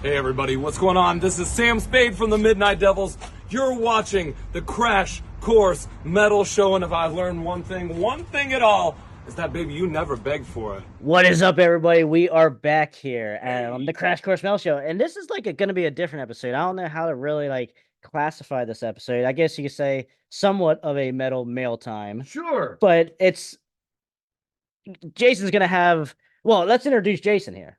Hey everybody, what's going on? This is Sam Spade from the Midnight Devils. You're watching the Krash Kourse Metal Show, and if I learned one thing at all, is that, baby, you never begged for it. What is up, everybody? We are back here on the Krash Kourse Metal Show, and this is like going to be a different episode. I don't know how to really classify this episode. I guess you could say somewhat of a metal mail time. Sure. But Jason's going to have... Well, let's introduce Jason here.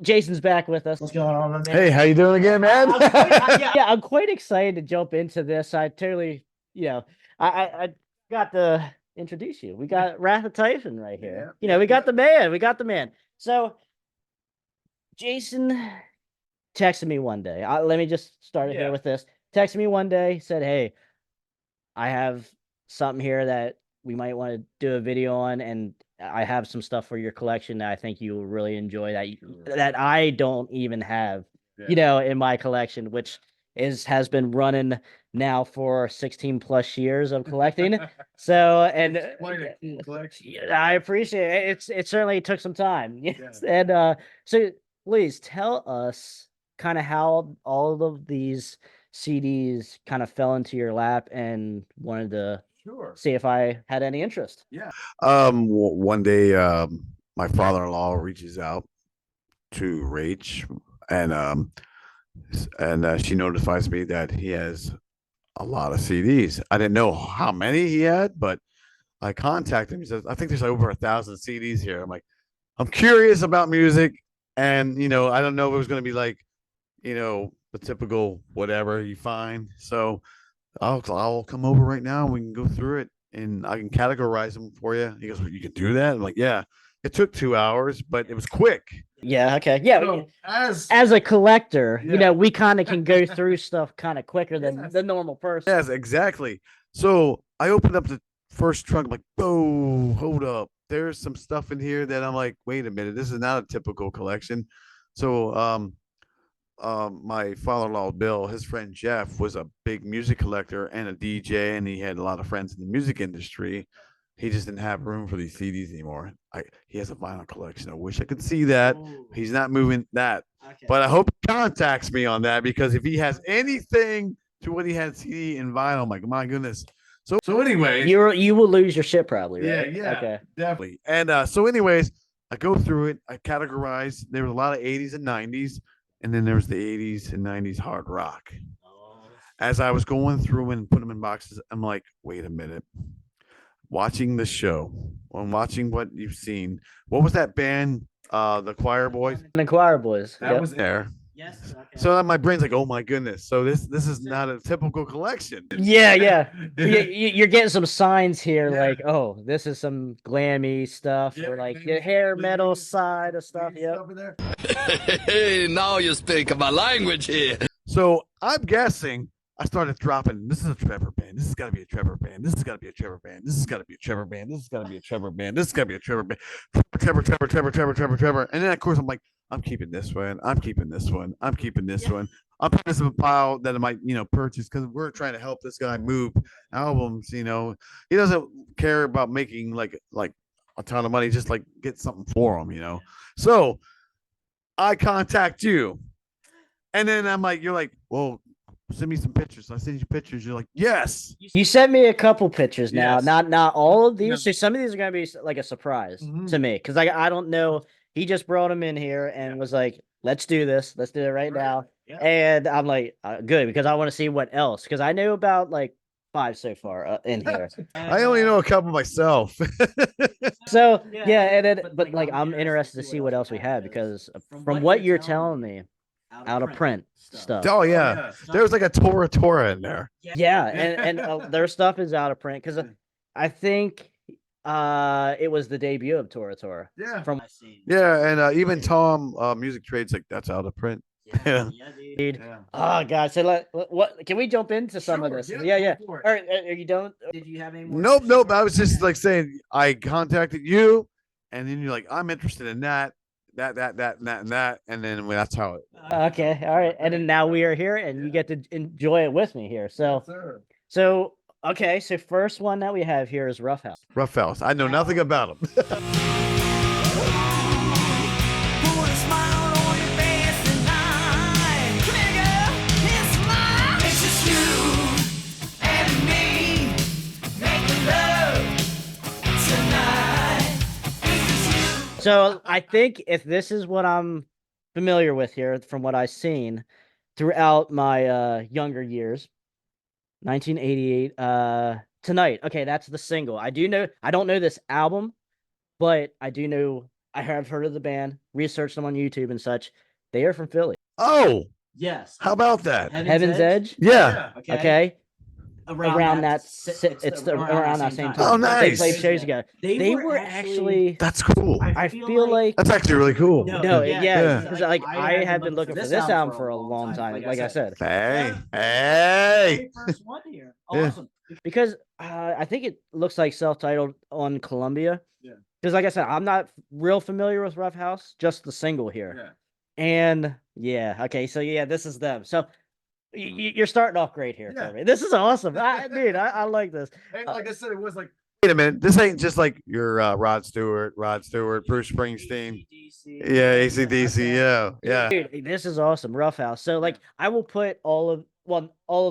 Jason's back with us. What's going on, man? Hey, how you doing again, man? I'm quite excited to jump into this. I totally, I got to introduce you. We got Wrath of Typhon right here. Yeah. We got the man. So, Jason texted me one day. Let me just start here with this. Texted me one day, said, "Hey, I have something here that we might want to do a video on, and I have some stuff for your collection that I think you will really enjoy that I don't even have, in my collection, which has been running now for 16 plus years of collecting." So, and Quite a cool collection. I appreciate it. It certainly took some time. Yes. And so please tell us kind of how all of these CDs kind of fell into your lap and wanted to see if I had any interest. Yeah. One day, my father-in-law reaches out to Rach, and she notifies me that he has a lot of CDs. I didn't know how many he had, but I contacted him. He says, "I think there's over 1,000 CDs here." I'm like, I'm curious about music, and I don't know if it was going to be the typical whatever you find. So I'll come over right now and we can go through it and I can categorize them for you. He goes, "You can do that?" I'm like, "Yeah." It took 2 hours, but it was quick. Yeah. Okay. Yeah. So, as a collector, we kind of can go through stuff kind of quicker than the normal person. Yes, exactly. So I opened up the first trunk. I'm like, "Whoa, hold up. There's some stuff in here that I'm like, wait a minute. This is not a typical collection." So, my father-in-law Bill, his friend Jeff was a big music collector and a DJ, and he had a lot of friends in the music industry. He just didn't have room for these CDs anymore. He has a vinyl collection. I wish I could see that. He's not moving that, but I hope he contacts me on that, because if he has anything to what he had CD and vinyl, I'm like, my goodness. So anyways, you will lose your shit probably, right? Yeah, Okay. definitely. And so anyways, I go through it. I categorize. There was a lot of 80s and 90s. And then there was the 80s and 90s hard rock. As I was going through and putting them in boxes, I'm like, wait a minute. Watching the show, I'm watching what you've seen. What was that band? The Choir Boys? The Choir Boys. That was there. Yes. Okay. So my brain's like, oh my goodness. So this is not a typical collection. Yeah. You're getting some signs here, like, oh, this is some glammy stuff, or like the hair metal side of stuff. Yeah. Hey, now you speak my language here. So I'm guessing I started dropping. This is a Trevor band. This has got to be a Trevor band. This has got to be a Trevor band. This has got to be a Trevor band. This has got to be a Trevor band. This has got to be a Trevor band. Trevor. And then of course I'm like, I'm keeping this one. I'm keeping this one. I'm keeping this one. I'm putting this in a pile that I might, purchase, because we're trying to help this guy move albums. He doesn't care about making like a ton of money. Just like get something for him. So I contact you, and then I'm like, you're like, well, send me some pictures. I send you pictures. You're like, yes. You sent me a couple pictures now. Yes. Not all of these. So some of these are gonna be like a surprise to me, because I don't know. He just brought them in here and was like, "Let's do this. Let's do it right now." Yeah. And I'm like, good, because I want to see what else, because I know about like 5 so far in here. I only know a couple myself. So and then, but I'm interested to see what else we have, because from what you're telling me, out of print stuff. Oh yeah, there's like a Tora in there. Yeah, and their stuff is out of print, because I think it was the debut of Tora. Yeah. And even Tom Music Trade's like, that's out of print. Yeah, dude. Yeah. Oh god. So what can we jump into some of this? Yeah. Are you done? Did you have any more? Nope. I was just like saying, I contacted you, and then you're like, I'm interested in that, and that, and then that's how it. Okay, all right. And then now we are here, and you get to enjoy it with me here. So, okay. So first one that we have here is Roughhouse. Roughhouse. I know nothing about them. So I think if this is what I'm familiar with here from what I've seen throughout my younger years, 1988, Tonight. Okay, that's the single. I don't know this album, but I do know I have heard of the band, researched them on YouTube and such. They are from Philly. Oh, Yes. how about that? Heaven's Edge? Yeah. Okay. Around that, around that same time. Oh, They nice. played shows together. They were actually That's cool. I feel like That's actually really cool. no, Yeah. yeah, because like I have been looking for this album for a long time. Like I said, Hey, hey. First one here. Yeah. Awesome. because I think it looks like self-titled on Columbia. Yeah. Because like I said, I'm not real familiar with Roughhouse, just the single here. Yeah. And yeah, okay, so yeah, this is them. So you're starting off great here Yeah. for me. This is awesome, dude. I like this. And like I said, it was like Wait a minute. This ain't just like your Rod Stewart, Bruce Springsteen. Yeah, AC/DC. Yeah. Dude, this is awesome. Roughhouse. So like I will put all of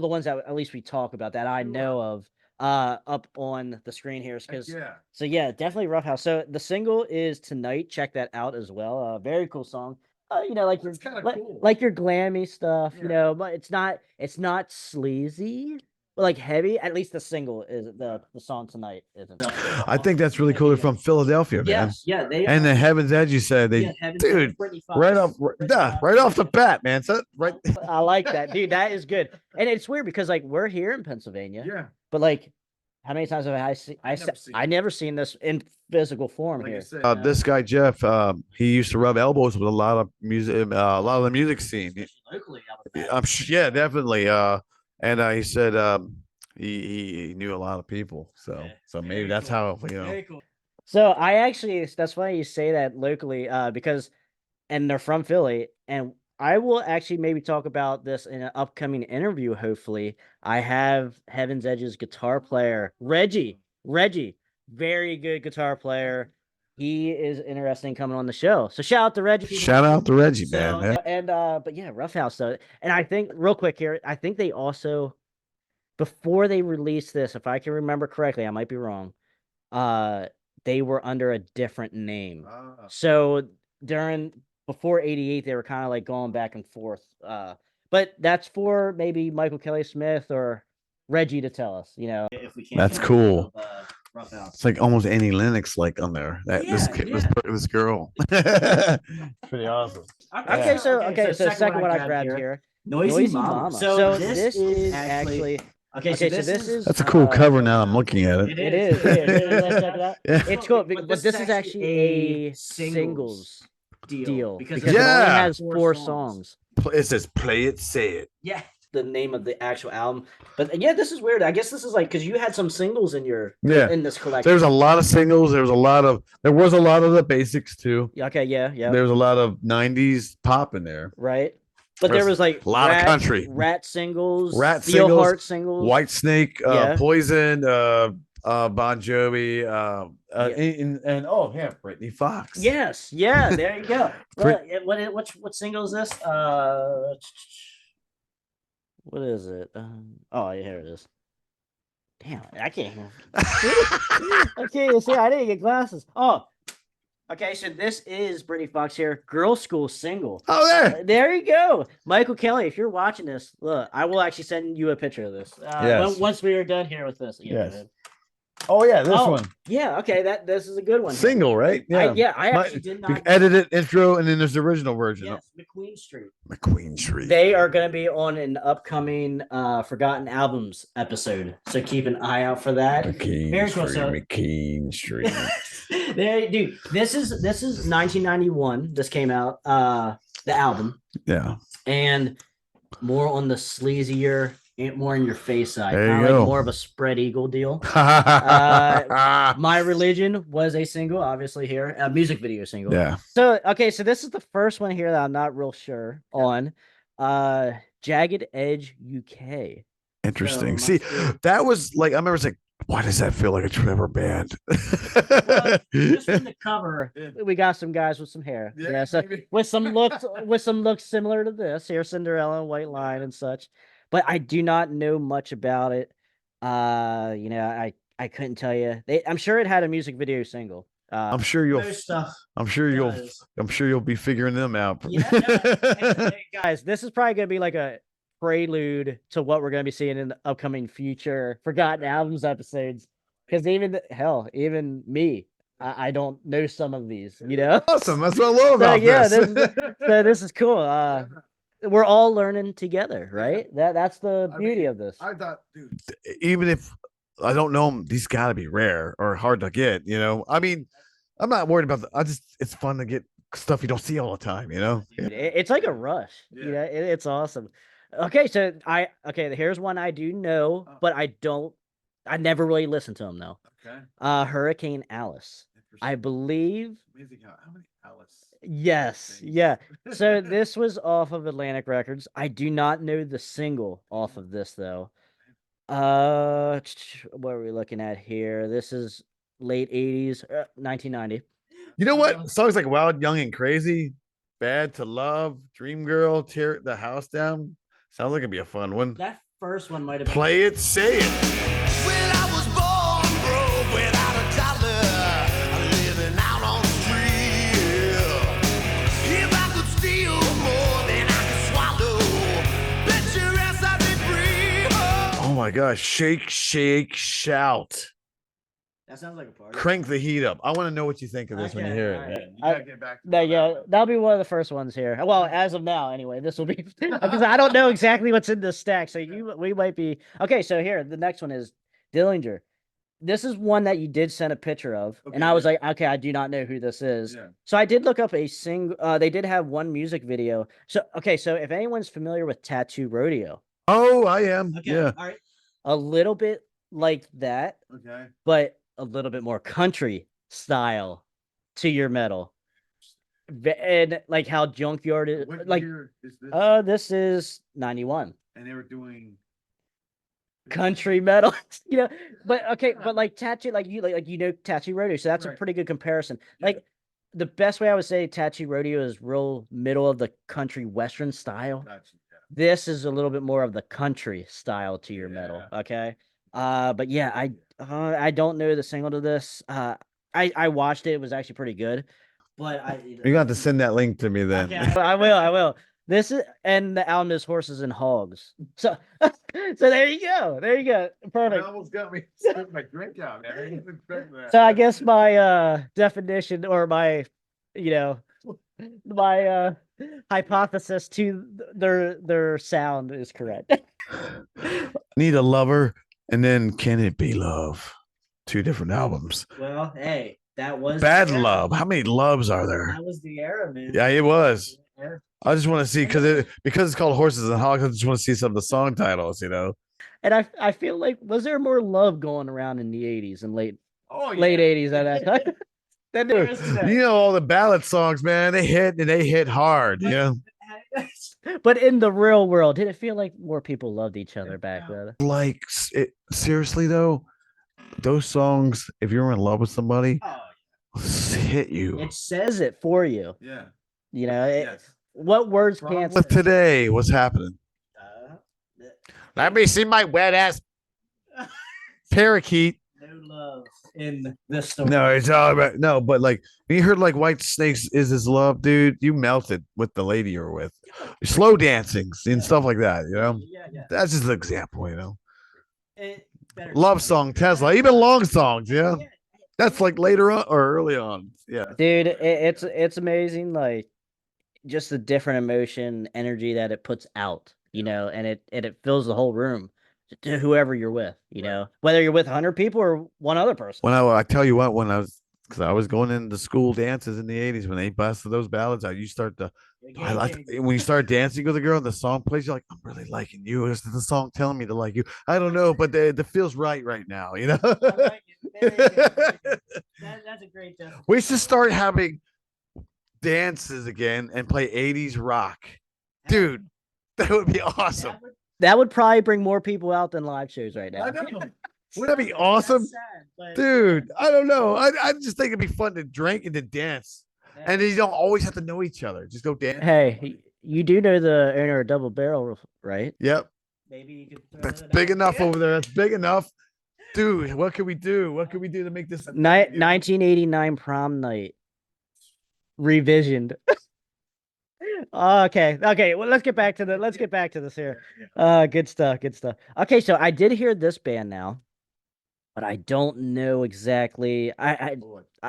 the ones that at least we talk about that I know of up on the screen here because yeah. so yeah, definitely Roughhouse. So the single is Tonight. Check that out as well. Very cool song. Like your It's kind of cool. like your glammy stuff, Yeah. but it's not sleazy, but like heavy. At least the single is the song Tonight isn't. I think that's really cool. They're from Philadelphia, man. Yes. Yeah. They And the Heaven's Edge, you said they, yeah, Heaven's dude, Edge, Britney Fox, right off the bat, man. So right. I like that, dude. That is good. And it's weird because like we're here in Pennsylvania, Yeah. but like how many times have I seen I never seen this in physical form Like here. you said, This guy Jeff, he used to rub elbows with a lot of music, a lot of the music scene. locally, I would imagine. I'm sure, yeah, definitely. And he said he knew a lot of people, so maybe that's how Very cool. So I actually that's funny you say that locally, because and they're from Philly, and I will actually maybe talk about this in an upcoming interview. Hopefully, I have Heaven's Edge's guitar player Reggie, very good guitar player. He is interested in coming on the show. So shout out to Reggie. Shout out to Reggie, So, man. Yeah. and but yeah, Roughhouse though, and I think real quick here, I think they also before they released this, if I can remember correctly, I might be wrong. They were under a different name. So before 88, they were kind of like going back and forth. But that's for maybe Michael Kelly Smith or Reggie to tell us, If we can't That's get cool. rid of, Roughhouse. It's like almost Annie Lennox like on there. That this Yeah, kid, yeah. this girl. Pretty awesome. Okay, so second one I grabbed grabbed here. Noisy, Noisy Mama. Mama. So this is actually okay. okay. So this is That's a cool cover. Now I'm looking at it. It is. Let's check it out. Yeah. It's cool, but this is actually a singles deal because it only Yeah. has 4 songs. It says "Play It, Say It." Yeah. The name of the actual album, but yeah, this is weird. I guess this is like because you had some singles in Yeah. in this collection. There's a lot of singles. There was a lot of the basics too. Okay, yeah, There's a lot of '90s pop in there. right. But There's there was like a lot of country. Rat singles, Rat Steel singles, Heart singles, White Snake, Yeah. Poison, Bon Jovi, Yeah. and oh yeah, Britney Fox. Yes, yeah, there you go. Brit- What single is this? What is it? Oh, yeah, here it is. Damn, I can't hear. Okay, see, I didn't get glasses. Oh, okay, so this is Britney Fox here, Girl School single. Oh, there. There you go, Michael Kelly. If you're watching this, look, I will actually send you a picture of this. Yes. Once we are done here with this. Yes. man. Oh yeah, this Oh, one. Yeah. Okay. This is a good one. Single, right? I My- actually did not. Edited intro, and then there's the original version. Yes, McQueen Street. McQueen Street. They are going to be on an upcoming Forgotten Albums episode, so keep an eye out for that. McQueen Very cool, Street. so- McQueen Street. Dude, this is 1991. This came out, the album, Yeah. and more on the sleazier, more in your face side, There you kind of go. like more of a spread eagle deal. My Religion was a single, obviously here, a music video single. Yeah. So okay, so this is the first one here that I'm not real sure on. Jagged Edge UK. Interesting. So, See, must be- that was like I remember saying, why does that feel like a Trevor band? Just from the cover, we got some guys with some hair. Yeah, so with some looks similar to this here, Cinderella and White Line and such. But I do not know much about it. I couldn't tell you. I'm sure it had a music video single. I'm sure you'll. Most stuff. I'm sure you'll. does. I'm sure you'll be figuring them out. Yeah, Hey, guys, this is probably gonna be like a prelude to what we're gonna be seeing in the upcoming future Forgotten Albums episodes. Because even me, I don't know some of these, you know. Awesome. That's what I love So about yeah, this. this is cool. We're all learning together, right? That's the beauty of this. I thought, dude, Even if I don't know them, these got to be rare or hard to get. You know, I mean, I'm not worried about. It's fun to get stuff you don't see all the time. You know. It's like a rush. Yeah. You know, it's awesome. Okay, so here's one I do know, but I never really listened to him though. okay. Hurricane Alice. I believe. Amazing how many Alice. Yes, things. yeah. So this was off of Atlantic Records. I do not know the single off of this though. What are we looking at here? This is late 80s, 1990. You know what? Songs like Wild, Young, and Crazy, Bad to Love, Dream Girl, Tear the House Down. Sounds like it'd be a fun one. That first one might have been. Play it, say it. When I was born broke without a dollar, living out on the street. If I could steal more than I could swallow, bet your ass I'd be free. Oh my gosh. Shake, shake, shout. That sounds like a party. Crank the heat up. I want to know what you think of this when you Okay, hear all it. right. You gotta get back to No, that yeah, one. that'll be one of the first ones here. Well, as of now, anyway, this will be because I don't know exactly what's in this stack. So we might be okay. So here, the next one is Dillinger. This is one that you did send a picture of, and Okay, I was yeah. like, okay, I do not know who this is. Yeah. So I did look up a single. They did have one music video. So okay, so if anyone's familiar with Tattoo Rodeo, Oh, I am. Okay. Yeah. All right. a little bit like that, Okay. but a little bit more country style to your metal. And like how Junkyard is What like year is this? this is 91 And they were doing country metal, you know. But okay, but like Tattoo, like you know Tattoo Rodeo, so that's a Right. pretty good comparison. Yeah. Like the best way I would say Tattoo Rodeo is real middle of the country western style. Gotcha. This is a little bit more of the country style to your metal. Okay. But yeah, I don't know the single to this. I watched it. It was actually pretty good. But You got to send that link to me then. Okay. I will. This is, and the album is Horses and Hogs. So there you go. There you go. You Perfect. almost got me spit my drink out, man. I didn't expect that. So I guess my definition or my my hypothesis to their sound is correct. Need a lover, and then Can It Be Love? 2 different albums. Well, hey, that was Bad the era. Love. How many loves are there? That was the era, man. Yeah, it was. Yeah. I just want to see because it's called Horses and Hogs. I just want to see some of the song titles. You know. And I feel like, was there more love going around in the 80s and late Oh, yeah. 80s at that time? Than there is today? You know all the ballad songs, man. They hit and they hit hard. You know, But in the real world, did it feel like more people loved each other back then? like seriously though, those songs. If you're in love with somebody, Oh, hit you. it's It says it for you. Yeah. You know, Yes. what words Problem can't But say? today, what's happening? Let me see my wet ass parakeet. no love in this story. No, it's all right. No, but like when you heard like White Snakes is his love, dude, you melted with the lady you're with. Slow dancing and stuff like that, you know. Yeah. That's just an example, you know. It better- Love song, Tesla, even long songs, yeah. That's like later on or early on. Yeah. Dude, it's amazing, like just the different emotion, energy that it puts out, you know, and it fills the whole room to whoever you're with, you know, whether you're with 100 people or one other person. When I tell you what, because I was going into school dances in the 80s when they busted those ballads out, you start to when you start dancing with a girl and the song plays, you're like, I'm really liking you. Is the song telling me to like you? I don't know, but it feels right now, you know. I like it. That's a great definition. We should start having dances again and play 80s rock. Dude, that would be awesome. That would probably bring more people out than live shows right now. I know. Wouldn't that be awesome? That's sad, but- Dude, I don't know. I just think it'd be fun to drink and to dance. And then you don't always have to know each other. Just go dance. Hey, you do know the owner of Double Barrel, right? Yep. Maybe you could throw That's it big out. enough over there. That's big enough. Dude, what can we do? What can we do to make this? 1989 prom night. Revisioned. Okay. Well, let's get back to this here. Good stuff. Okay, so I did hear this band now, but I don't know exactly. I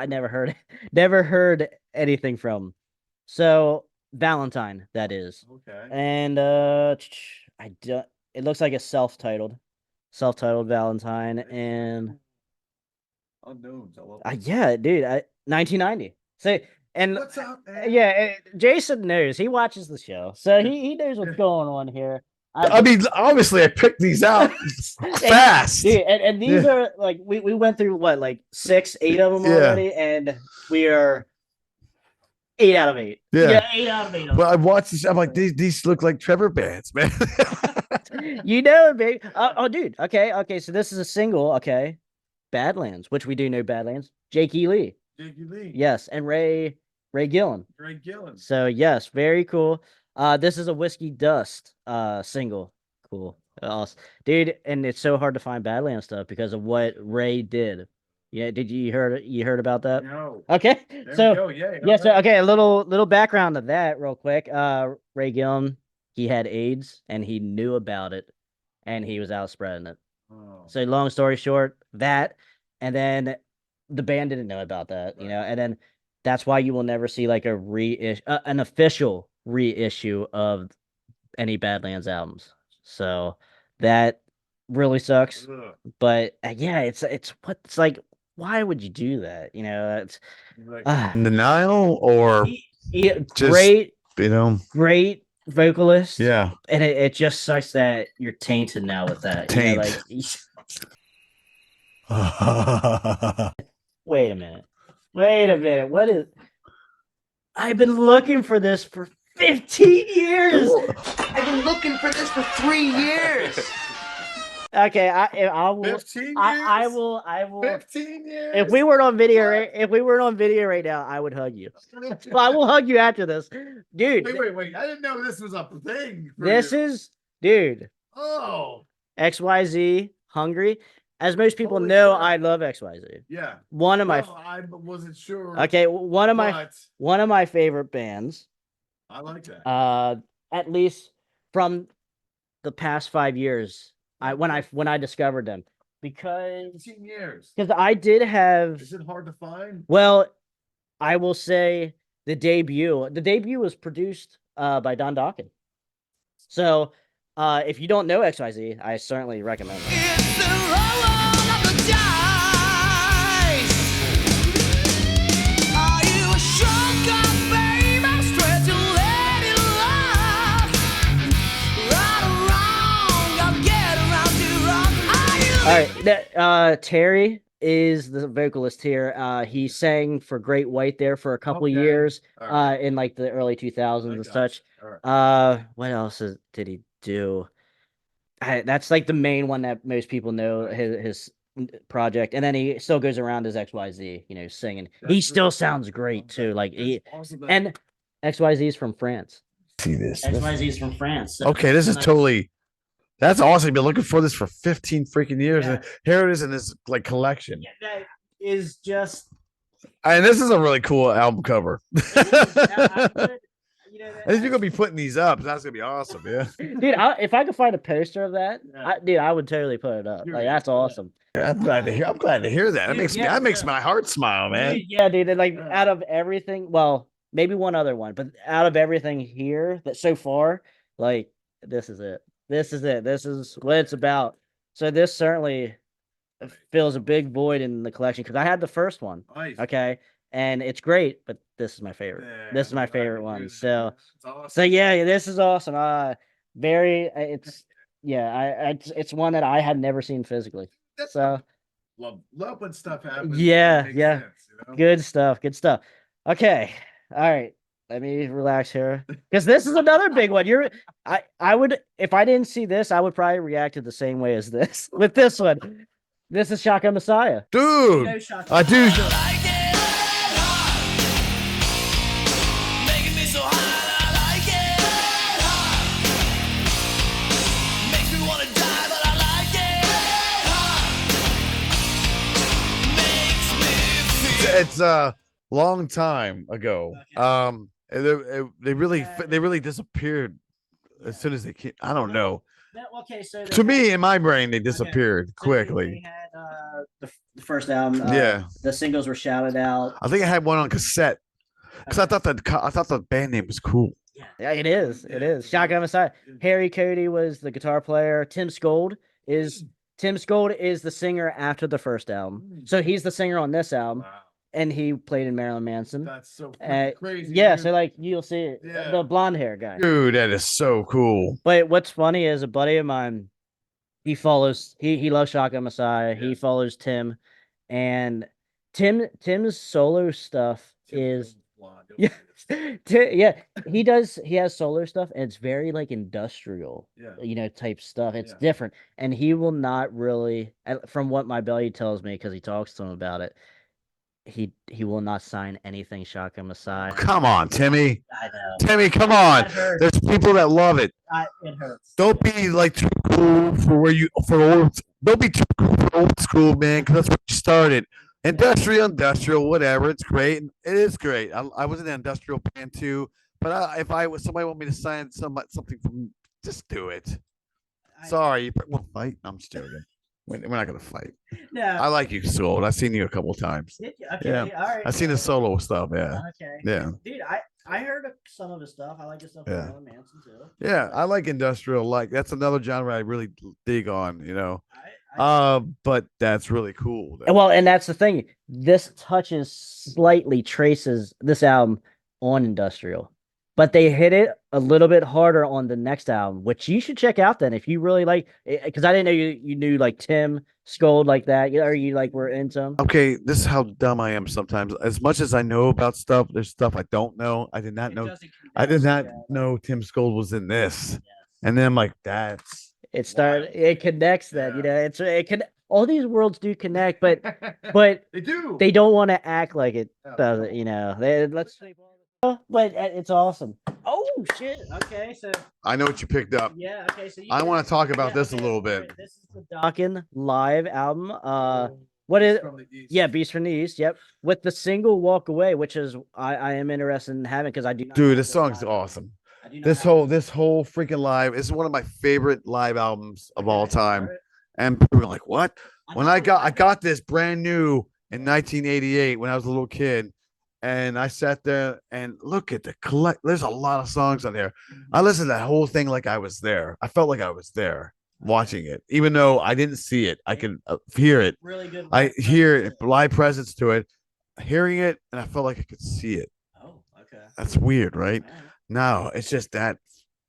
never heard anything from. So Valentine, that is. Okay. And I don't. It looks like a self-titled Valentine, and Unknowns. I love yeah, dude, 1990. So and What's up, man? yeah, Jason knows. He watches the show, so he knows what's going on here. I mean, obviously, I picked these out fast. Dude, and these are like we went through what, like 6, 8 of them already, and we are 8 out of 8. Yeah. 8 out of 8. Well, I watched this. I'm like, these look like Trevor bands, man. You know, baby. Oh, dude. Okay. So this is a single. Okay, Badlands, which we do know Badlands. Jake E. Lee. Jakey Lee. Yes, and Ray Gillen. Ray Gillen. So yes, very cool. This is a Whiskey Dust single. Cool. Awesome. Dude, and it's so hard to find Badlands stuff because of what Ray did. Yeah, did you heard about that? No. Okay. There So we go. Yeah. yeah, so okay, a little background to that real quick. Ray Gillen, he had AIDS and he knew about it and he was out spreading it. Oh. So long story short, that, and then the band didn't know about that, you know, and then that's why you will never see like an official reissue of any Badlands albums. So that really sucks. Ugh. But yeah, it's like, why would you do that? You know, that's Like, Denial or just, great, you know, great vocalist. yeah. And it just sucks that you're tainted now with that. You know, like, wait a minute. What is? I've been looking for this for 15 years. I've been looking for this for 3 years. Okay, I will. 15 years. I will. 15 years. If we weren't on video, right now, I would hug you. Well, I will hug you after this, dude. Wait. I didn't know this was a thing. Dude. Oh. XYZ Hungry. As most people know, crap. I love XYZ. Yeah. One of my I wasn't sure. okay, one of my favorite bands. I like that. At least from the past 5 years. When I discovered them, because 15 years. I did have. Is it hard to find? Well, I will say the debut was produced by Don Dokken. So if you don't know XYZ, I certainly recommend it. It's the roll of the dice. Are you a sugar babe? I'm straight to let it love. Right or wrong, I'll get around to rock. Are you? All right, Terry is the vocalist here. He sang for Great White there for a couple Okay. years, All right. in like the early 2000s and gotcha. such. All right. What else did he do? That's like the main one that most people know, his project, and then he still goes around as XYZ, you know, singing. He That's still really sounds great too. Like That's awesome that- and XYZ is from France. See this. XYZ is from France. So Okay, this is totally. That's awesome. Been looking for this for 15 freaking years, Yeah. and here it is in this like collection. that is just. And this is a really cool album cover. You know, As you're gonna be putting these up, that's gonna be awesome, yeah. dude, if I could find a poster of that, I would totally put it up. Like that's awesome. I'm glad to hear that. That makes my heart smile, man. Yeah, dude. And like out of everything, well, maybe one other one, but out of everything here that so far, like this is it. This is what it's about. So this certainly fills a big void in the collection because I had the first one. Nice. Okay, and it's great, but this is my favorite. Yeah, This is my I'm glad favorite to one. hear that. So. It's awesome. So yeah, this is awesome. It's one that I had never seen physically. That's- So love when stuff happens. Yeah, It makes yeah. sense, you know? good stuff. Okay, all right. Let me relax here because this is another big one. I would, if I didn't see this, I would probably react to the same way as this with this one. This is Shotgun Messiah. Dude, I do. Like it hot. Making me so hot, I like it hot. Makes me wanna die, but I like it hot. it's a long time ago. They really disappeared as soon as they came. I don't know. Okay, so To me, in my brain, they disappeared so they quickly. had the first album. Yeah. The singles were shouted out. I think I had one on cassette because I thought the band name was cool. Yeah, it is. It is. Shotgun Messiah. Harry Cody was the guitar player. Tim Skold is the singer after the first album. So he's the singer on this album. Wow. And he played in Marilyn Manson. That's so freaking crazy. Yeah, dude. so like you'll see it. Yeah. The blonde hair guy. Dude, that is so cool. But what's funny is a buddy of mine, he loves Shotgun Messiah. He follows Tim. And Tim's solo stuff is yeah. Yeah, he has solar stuff and it's very like industrial, type stuff. It's different, and he will not really, from what my buddy tells me, because he talks to him about it, he will not sign anything Shotgun Messiah. Come on, Timmy. I know. Timmy, come on. There's people that love it. It hurts. Don't be like too cool don't be too cool for old school, man, because that's what you started. Industrial, whatever. It's great. It is great. I was in an industrial band too, but if somebody want me to sign something from, just do it. Sorry, we'll fight. I'm just joking. We're not gonna fight. No. I like you, Soul. I've seen you a couple of times. Okay, Yeah. all right. I've seen the solo stuff. Yeah. Okay. Yeah. Dude, I heard some of his stuff. I like his stuff with Marilyn Manson too. Yeah, I like industrial. Like that's another genre I really dig on. But that's really cool. Well, and that's the thing. This slightly traces this album on industrial, but they hit it a little bit harder on the next album, which you should check out then if you really like. Because I didn't know you knew like Tim Skold like that, or you like were into him. Okay, this is how dumb I am sometimes. As much as I know about stuff, there's stuff I don't know. I did not know. I did not know Tim Skold was in this, and then I'm like, that's. It connects then, all these worlds do connect, but they do. They don't want to act like it doesn't, but it's awesome. Oh shit. Okay, so I know what you picked up. yeah, okay, so I want to talk about this a little bit. right, this is the Dokken live album. What is From the East. Yeah, Beast from the East, yep. With the single Walk Away, which is I am interested in having because I do not Dude, have this song's live. awesome. I do not This have whole freaking live is one of my favorite live albums of all time. alright. And people were like, "What?" I When know, I got this brand new in 1988 when I was a little kid, and I sat there and look at the there's a lot of songs on there. I listened to that whole thing like I was there. I felt like I was there watching it, even though I didn't see it. I could hear it. Really good. I hear it, live presence to it, hearing it, and I felt like I could see it. Oh, okay. That's weird, right? No, it's just that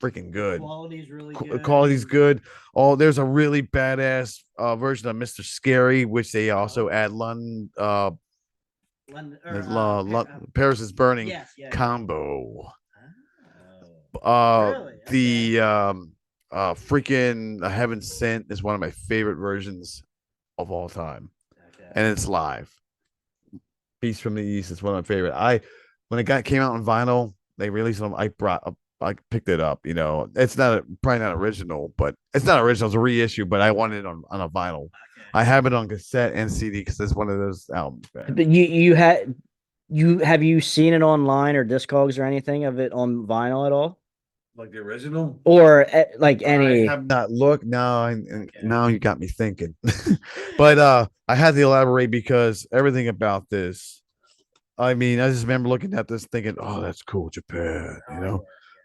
freaking good. Quality's really good. Quality's good. Oh, there's a really badass version of Mr. Scary, which they also add Paris is Burning Yes, yeah. combo. Oh. Really? The freaking Heaven Sent is one of my favorite versions of all time. Okay. And it's live. Beast from the East is one of my favorite. When it came out on vinyl, they released them. I picked it up. It's probably not original, but it's not original. It's a reissue, but I wanted it on a vinyl. Okay. I have it on cassette and CD because it's one of those albums. Man. But have you seen it online or Discogs or anything of it on vinyl at all? Like the original, or like any? I have not looked. Now you got me thinking. But I had to elaborate because everything about this. I mean, I just remember looking at this thinking, "Oh, that's cool, Japan,"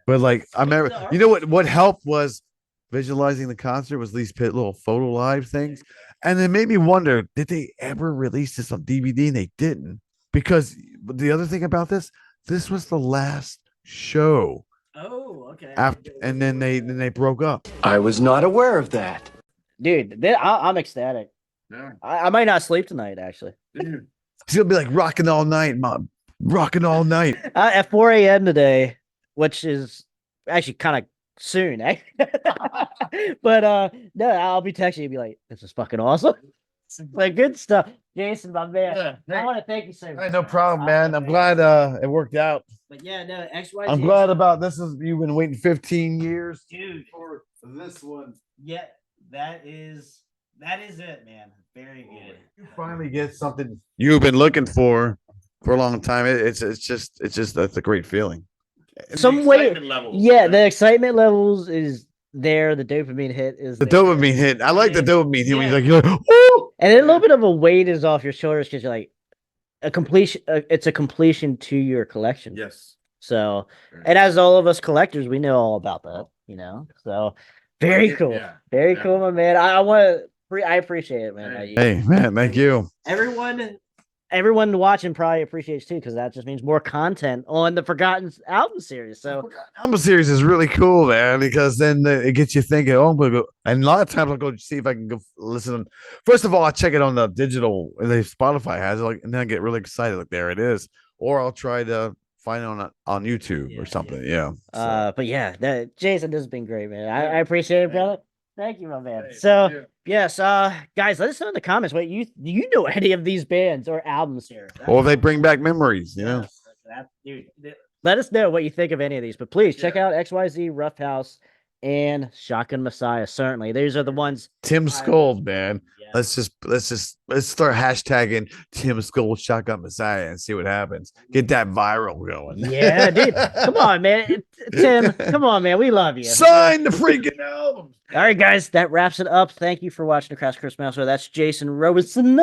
But like, I remember, what helped was visualizing the concert was these little photo live things, and it made me wonder, did they ever release this on DVD? And they didn't, because the other thing about this was the last show. Oh, okay. And then they broke up. I was not aware of that. Dude, I'm ecstatic. yeah. I might not sleep tonight, actually. She'll be like rocking all night, mom, rocking all night. At 4 a.m. today, which is actually kind of soon, eh? But no, I'll be texting you and be like, this is fucking awesome. Like, good stuff. Jason, my man. Yeah. I want to thank you so much. Hey, no problem, man. I'm glad it worked out. But yeah, no, XYZ. I'm glad about this. You've been waiting 15 years. Dude, For this one, yeah, that is it, man. Very good. You finally get something you've been looking for for a long time. It's just that's a great feeling. Some way, yeah, the excitement levels is there. The dopamine hit is The there. dopamine hit. I like the dopamine hit when Yeah. you're like, oh, And then a little bit of a weight is off your shoulders because you're like a completion. It's a completion to your collection. Yes. So, and as all of us collectors, we know all about that. So very cool, very cool, my man. I appreciate it, man. hey man, thank you. Everyone watching probably appreciates too, because that just means more content on the Forgotten album series. So Album series is really cool, man, because then it gets you thinking. Oh, I'm gonna go. And a lot of times I'll go see if I can go listen. First of all, I check it on the digital. Spotify has it, and then I get really excited. Like there it is. Or I'll try to find it on YouTube or something. Yeah. But yeah, Jason, this has been great, man. I appreciate it, brother. Thank you, my man. So yes, guys, let us know in the comments what do you know any of these bands or albums here. Or they bring back memories, Dude, let us know what you think of any of these. But please check out XYZ, Roughhouse, and Shotgun Messiah. Certainly, these are the ones. Tim Skull, man. Let's start hashtagging Tim Skull Shotgun Messiah and see what happens. Get that viral going. Yeah, dude. Come on, man. Tim, come on, man. We love you. Sign the freaking album. All right, guys, that wraps it up. Thank you for watching the Krash Kourse Mouse. That's Jason Robinson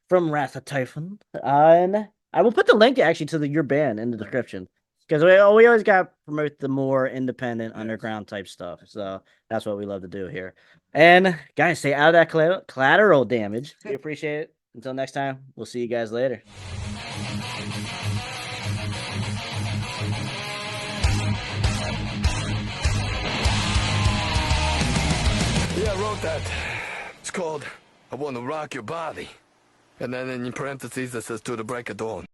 from Wrath of Typhon. And I will put the link actually to your band in the description. Because we always got to promote the more independent underground type stuff. So that's what we love to do here. And guys, stay out of that collateral damage. We appreciate it. Until next time, we'll see you guys later. Yeah, I wrote that. It's called I Want to Rock Your Body. And then in parentheses it says to the break of dawn.